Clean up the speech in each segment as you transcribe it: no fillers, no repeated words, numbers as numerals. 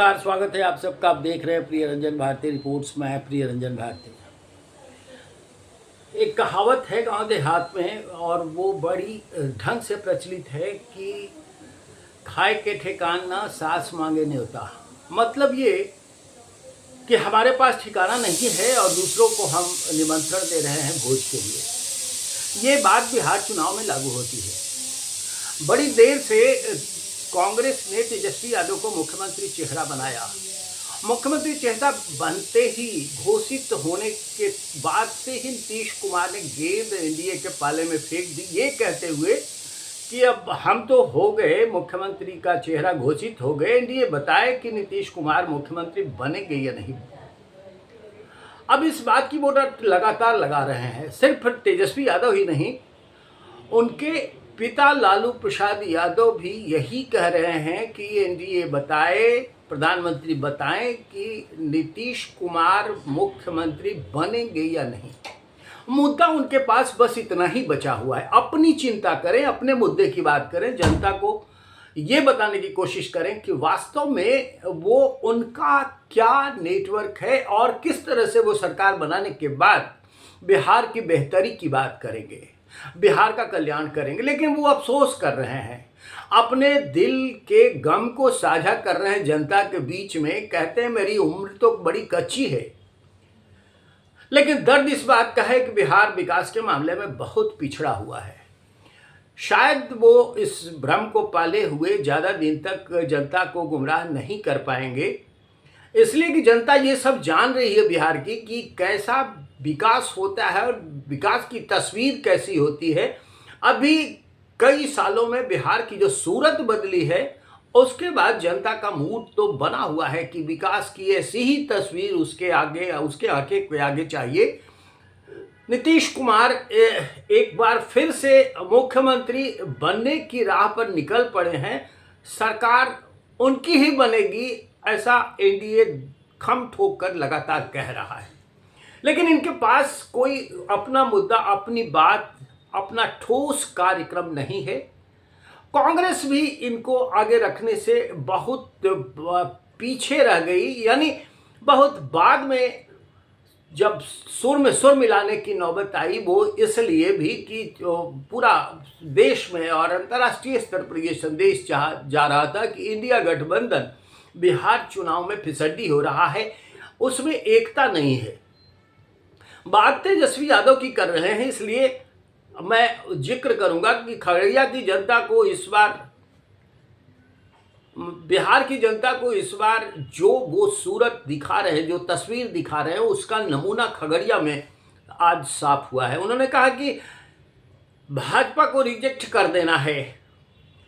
नमस्कार, स्वागत है आप सबका। आप देख रहे हैं प्रिय रंजन भारती रिपोर्ट्स। मैं प्रिय रंजन भारती। एक कहावत है गांव देहात में और वो बड़ी ढंग से प्रचलित है कि खाए के ठिकान ना सास मांगे न्योता। मतलब ये कि हमारे पास ठिकाना नहीं है और दूसरों को हम निमंत्रण दे रहे हैं भोज के लिए। ये बात बिहार चुनाव में लागू होती है। बड़ी देर से कांग्रेस ने तेजस्वी यादव को मुख्यमंत्री चेहरा बनाया। मुख्यमंत्री चेहरा बनते ही, घोषित होने के बाद से ही नीतीश कुमार ने गेंद एनडीए के पाले में फेंक दी, ये कहते हुए कि अब हम तो हो गए, मुख्यमंत्री का चेहरा घोषित हो गए, एनडीए बताए कि नीतीश कुमार मुख्यमंत्री बनेंगे या नहीं। अब इस बात की वोटर लगातार लगा रहे हैं। सिर्फ तेजस्वी यादव ही नहीं, उनके पिता लालू प्रसाद यादव भी यही कह रहे हैं कि एनडीए बताए, प्रधानमंत्री बताएं कि नीतीश कुमार मुख्यमंत्री बनेंगे या नहीं। मुद्दा उनके पास बस इतना ही बचा हुआ है। अपनी चिंता करें, अपने मुद्दे की बात करें, जनता को ये बताने की कोशिश करें कि वास्तव में वो उनका क्या नेटवर्क है और किस तरह से वो सरकार बनाने के बाद बिहार की बेहतरी की बात करेंगे, बिहार का कल्याण करेंगे। लेकिन वो अफसोस कर रहे हैं, अपने दिल के गम को साझा कर रहे हैं जनता के बीच में। कहते हैं मेरी उम्र तो बड़ी कच्ची है, लेकिन दर्द इस बात का है कि बिहार विकास के मामले में बहुत पिछड़ा हुआ है। शायद वो इस भ्रम को पाले हुए ज़्यादा दिन तक जनता को गुमराह नहीं कर पाएंगे, इसलिए कि जनता ये सब जान रही है बिहार की कि कैसा विकास होता है और विकास की तस्वीर कैसी होती है। अभी कई सालों में बिहार की जो सूरत बदली है, उसके बाद जनता का मूड तो बना हुआ है कि विकास की ऐसी ही तस्वीर उसके आगे के आगे चाहिए। नीतीश कुमार एक बार फिर से मुख्यमंत्री बनने की राह पर निकल पड़े हैं। सरकार उनकी ही बनेगी, ऐसा एनडीए खम ठोक कर लगातार कह रहा है। लेकिन इनके पास कोई अपना मुद्दा, अपनी बात, अपना ठोस कार्यक्रम नहीं है। कांग्रेस भी इनको आगे रखने से बहुत पीछे रह गई, यानी बहुत बाद में जब सुर में सुर मिलाने की नौबत आई, वो इसलिए भी कि पूरा देश में और अंतर्राष्ट्रीय स्तर पर यह संदेश जा रहा था कि इंडिया गठबंधन बिहार चुनाव में फिसड्डी हो रहा है, उसमें एकता नहीं है। बात तेजस्वी यादव की कर रहे हैं, इसलिए मैं जिक्र करूंगा कि खगड़िया की जनता को इस बार, बिहार की जनता को इस बार जो वो सूरत दिखा रहे हैं, जो तस्वीर दिखा रहे हैं, उसका नमूना खगड़िया में आज साफ हुआ है। उन्होंने कहा कि भाजपा को रिजेक्ट कर देना है,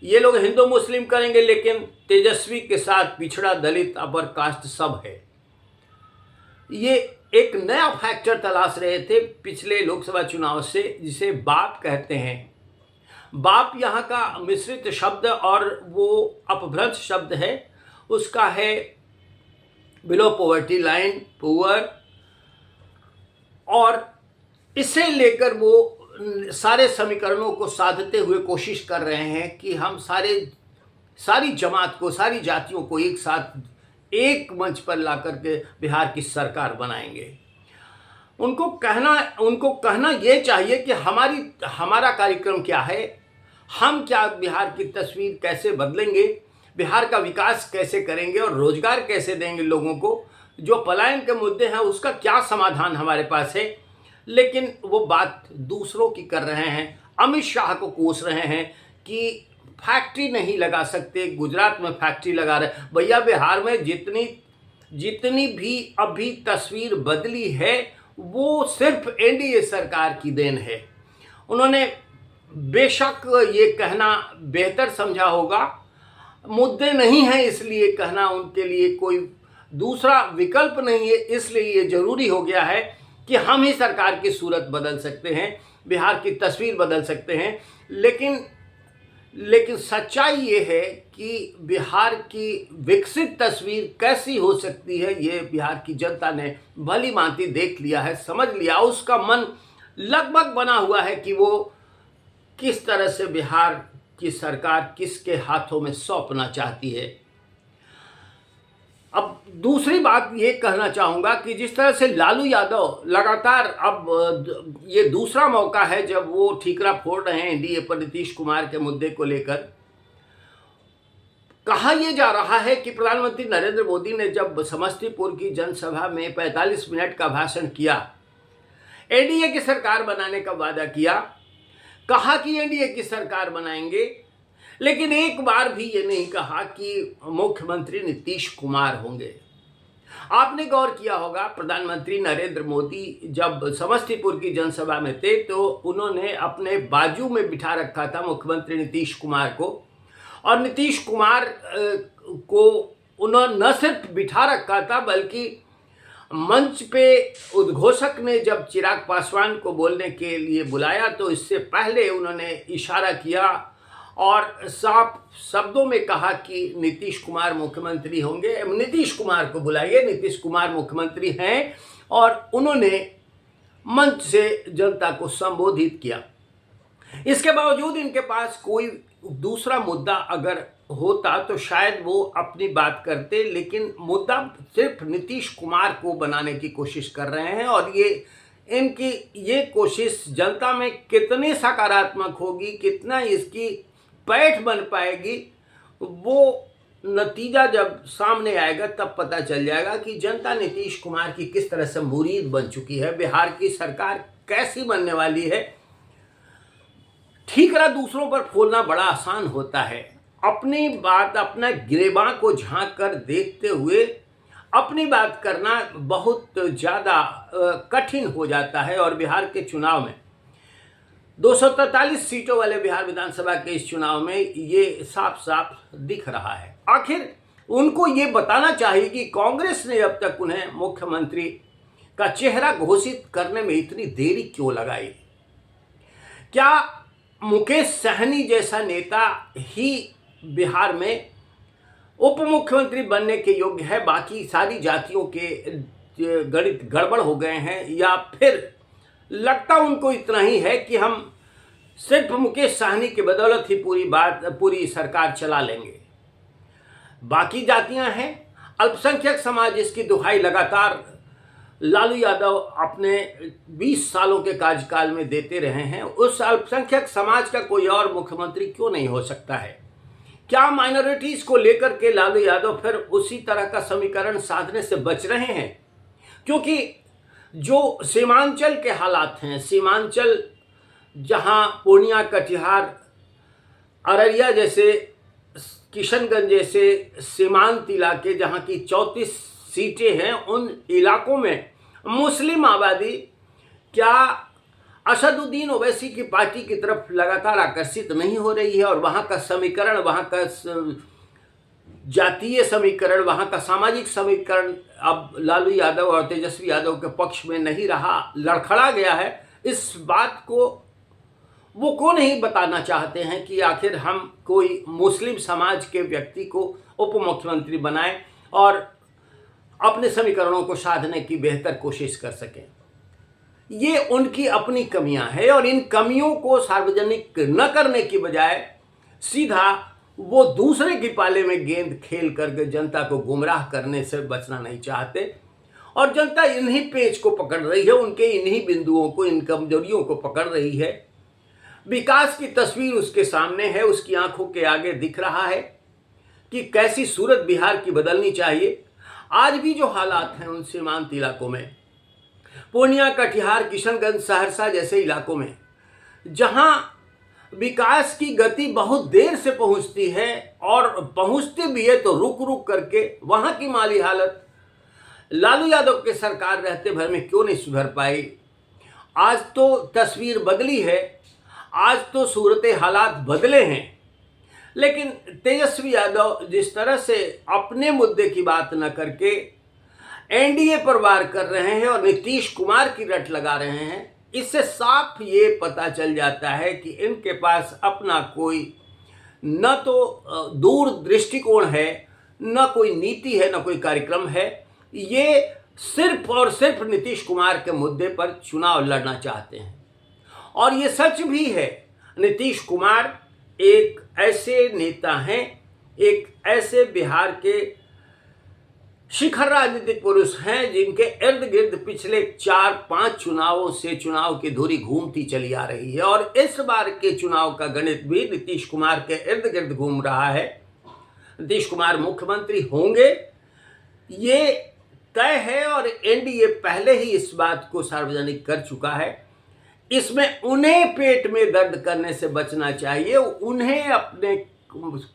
ये लोग हिंदू मुस्लिम करेंगे, लेकिन तेजस्वी के साथ पिछड़ा, दलित, अपर कास्ट सब है। ये एक नया फैक्टर तलाश रहे थे पिछले लोकसभा चुनाव से, जिसे बाप कहते हैं। बाप यहाँ का मिश्रित शब्द और वो अपभ्रंश शब्द है, उसका है बिलो पॉवर्टी लाइन, पुअर, और इसे लेकर वो सारे समीकरणों को साधते हुए कोशिश कर रहे हैं कि हम सारी जमात को, सारी जातियों को एक साथ एक मंच पर ला करके बिहार की सरकार बनाएंगे। उनको कहना ये चाहिए कि हमारा कार्यक्रम क्या है, हम क्या बिहार की तस्वीर कैसे बदलेंगे, बिहार का विकास कैसे करेंगे और रोजगार कैसे देंगे लोगों को, जो पलायन के मुद्दे हैं उसका क्या समाधान हमारे पास है। लेकिन वो बात दूसरों की कर रहे हैं। अमित शाह को कोस रहे हैं कि फैक्ट्री नहीं लगा सकते, गुजरात में फैक्ट्री लगा रहे। भैया, बिहार में जितनी भी अभी तस्वीर बदली है वो सिर्फ एनडीए सरकार की देन है। उन्होंने बेशक ये कहना बेहतर समझा होगा, मुद्दे नहीं हैं इसलिए कहना उनके लिए कोई दूसरा विकल्प नहीं है, इसलिए ये जरूरी हो गया है कि हम ही सरकार की सूरत बदल सकते हैं, बिहार की तस्वीर बदल सकते हैं। लेकिन सच्चाई ये है कि बिहार की विकसित तस्वीर कैसी हो सकती है, ये बिहार की जनता ने भली भांति देख लिया है, समझ लिया। उसका मन लगभग बना हुआ है कि वो किस तरह से बिहार की सरकार किसके हाथों में सौंपना चाहती है। अब दूसरी बात ये कहना चाहूँगा कि जिस तरह से लालू यादव लगातार अब ये दूसरा मौका है जब वो ठीकरा फोड़ रहे हैं एनडीए पर नीतीश कुमार के मुद्दे को लेकर। कहा यह जा रहा है कि प्रधानमंत्री नरेंद्र मोदी ने जब समस्तीपुर की जनसभा में 45 मिनट का भाषण किया, एनडीए की सरकार बनाने का वादा किया, कहा कि एनडीए की सरकार बनाएंगे, लेकिन एक बार भी ये नहीं कहा कि मुख्यमंत्री नीतीश कुमार होंगे। आपने गौर किया होगा, प्रधानमंत्री नरेंद्र मोदी जब समस्तीपुर की जनसभा में थे तो उन्होंने अपने बाजू में बिठा रखा था मुख्यमंत्री नीतीश कुमार को, और नीतीश कुमार को उन्होंने न सिर्फ बिठा रखा था बल्कि मंच पे उद्घोषक ने जब चिराग पासवान को बोलने के लिए बुलाया तो इससे पहले उन्होंने इशारा किया और साफ शब्दों में कहा कि नीतीश कुमार मुख्यमंत्री होंगे, नीतीश कुमार को बुलाइए, नीतीश कुमार मुख्यमंत्री हैं। और उन्होंने मंच से जनता को संबोधित किया। इसके बावजूद इनके पास कोई दूसरा मुद्दा अगर होता तो शायद वो अपनी बात करते, लेकिन मुद्दा सिर्फ नीतीश कुमार को बनाने की कोशिश कर रहे हैं। और इनकी ये कोशिश जनता में कितनी सकारात्मक होगी, कितना इसकी पैठ बन पाएगी, वो नतीजा जब सामने आएगा तब पता चल जाएगा कि जनता नीतीश कुमार की किस तरह से मुरीद बन चुकी है, बिहार की सरकार कैसी बनने वाली है। ठीकरा दूसरों पर फोड़ना बड़ा आसान होता है, अपनी बात, अपना गिरेबां को झांक कर देखते हुए अपनी बात करना बहुत ज़्यादा कठिन हो जाता है। और बिहार के चुनाव में 243 सीटों वाले बिहार विधानसभा के इस चुनाव में ये साफ साफ दिख रहा है। आखिर उनको ये बताना चाहिए कि कांग्रेस ने अब तक उन्हें मुख्यमंत्री का चेहरा घोषित करने में इतनी देरी क्यों लगाई। क्या मुकेश सहनी जैसा नेता ही बिहार में उप मुख्यमंत्री बनने के योग्य है, बाकी सारी जातियों के गणित गड़बड़ हो गए हैं, या फिर लगता उनको इतना ही है कि हम सिर्फ मुकेश सहनी की बदौलत ही पूरी सरकार चला लेंगे। बाकी जातियां हैं, अल्पसंख्यक समाज, इसकी दुहाई लगातार लालू यादव अपने 20 सालों के कार्यकाल में देते रहे हैं। उस अल्पसंख्यक समाज का कोई और मुख्यमंत्री क्यों नहीं हो सकता है? क्या माइनॉरिटीज को लेकर के लालू यादव फिर उसी तरह का समीकरण साधने से बच रहे हैं? क्योंकि जो सीमांचल के हालात हैं, सीमांचल जहां पूर्णिया, कटिहार, अररिया जैसे, किशनगंज जैसे सीमांत इलाके जहां की 34 सीटें हैं, उन इलाकों में मुस्लिम आबादी क्या असदुद्दीन ओवैसी की पार्टी की तरफ लगातार आकर्षित नहीं हो रही है? और वहाँ का समीकरण, वहाँ का जातीय समीकरण, वहाँ का सामाजिक समीकरण अब लालू यादव और तेजस्वी यादव के पक्ष में नहीं रहा, लड़खड़ा गया है। इस बात को वो क्यों नहीं बताना चाहते हैं कि आखिर हम कोई मुस्लिम समाज के व्यक्ति को उप मुख्यमंत्री बनाएं और अपने समीकरणों को साधने की बेहतर कोशिश कर सकें। ये उनकी अपनी कमियां हैं और इन कमियों को सार्वजनिक न करने की बजाय सीधा वो दूसरे की पाले में गेंद खेल करके जनता को गुमराह करने से बचना नहीं चाहते। और जनता इन्हीं पेच को पकड़ रही है, उनके इन्हीं बिंदुओं को, इन कमजोरियों को पकड़ रही है। विकास की तस्वीर उसके सामने है, उसकी आंखों के आगे दिख रहा है कि कैसी सूरत बिहार की बदलनी चाहिए। आज भी जो हालात हैं उन सीमांत इलाकों में, पूर्णिया, कटिहार, किशनगंज, सहरसा जैसे इलाकों में, जहां विकास की गति बहुत देर से पहुंचती है और पहुंचती भी है तो रुक रुक करके, वहां की माली हालत लालू यादव के सरकार रहते भर में क्यों नहीं सुधर पाई? आज तो तस्वीर बदली है, आज तो सूरत हालात बदले हैं, लेकिन तेजस्वी यादव जिस तरह से अपने मुद्दे की बात न करके एनडीए पर वार कर रहे हैं और नीतीश कुमार की रट लगा रहे हैं, इससे साफ ये पता चल जाता है कि इनके पास अपना कोई न तो दूर दृष्टिकोण है, न कोई नीति है, न कोई कार्यक्रम है। ये सिर्फ और सिर्फ नीतीश कुमार के मुद्दे पर चुनाव लड़ना चाहते हैं। और ये सच भी है, नीतीश कुमार एक ऐसे नेता हैं, एक ऐसे बिहार के शिखर राजनीतिक पुरुष हैं जिनके इर्द गिर्द पिछले 4-5 चुनावों से चुनाव की धुरी घूमती चली आ रही है और इस बार के चुनाव का गणित भी नीतीश कुमार के इर्द गिर्द घूम रहा है। नीतीश कुमार मुख्यमंत्री होंगे ये तय है और एनडीए पहले ही इस बात को सार्वजनिक कर चुका है। इसमें उन्हें पेट में दर्द करने से बचना चाहिए, उन्हें अपने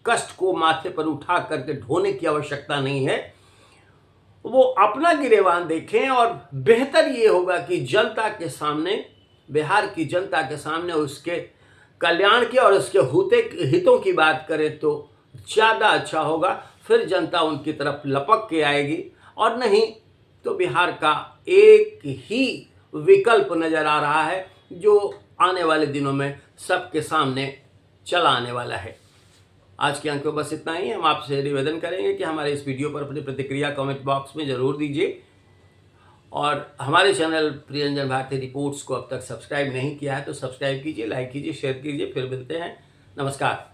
कष्ट को माथे पर उठा करके ढोने की आवश्यकता नहीं है। वो अपना गिरेबान देखें और बेहतर ये होगा कि जनता के सामने, बिहार की जनता के सामने उसके कल्याण की और उसके हितों की बात करें तो ज़्यादा अच्छा होगा। फिर जनता उनकी तरफ लपक के आएगी और नहीं तो बिहार का एक ही विकल्प नज़र आ रहा है जो आने वाले दिनों में सबके सामने चला आने वाला है। आज के अंक में बस इतना ही। हम आपसे निवेदन करेंगे कि हमारे इस वीडियो पर अपनी प्रतिक्रिया कमेंट बॉक्स में ज़रूर दीजिए और हमारे चैनल प्रियंजन भारती रिपोर्ट्स को अब तक सब्सक्राइब नहीं किया है तो सब्सक्राइब कीजिए, लाइक कीजिए, शेयर कीजिए। फिर मिलते हैं। नमस्कार।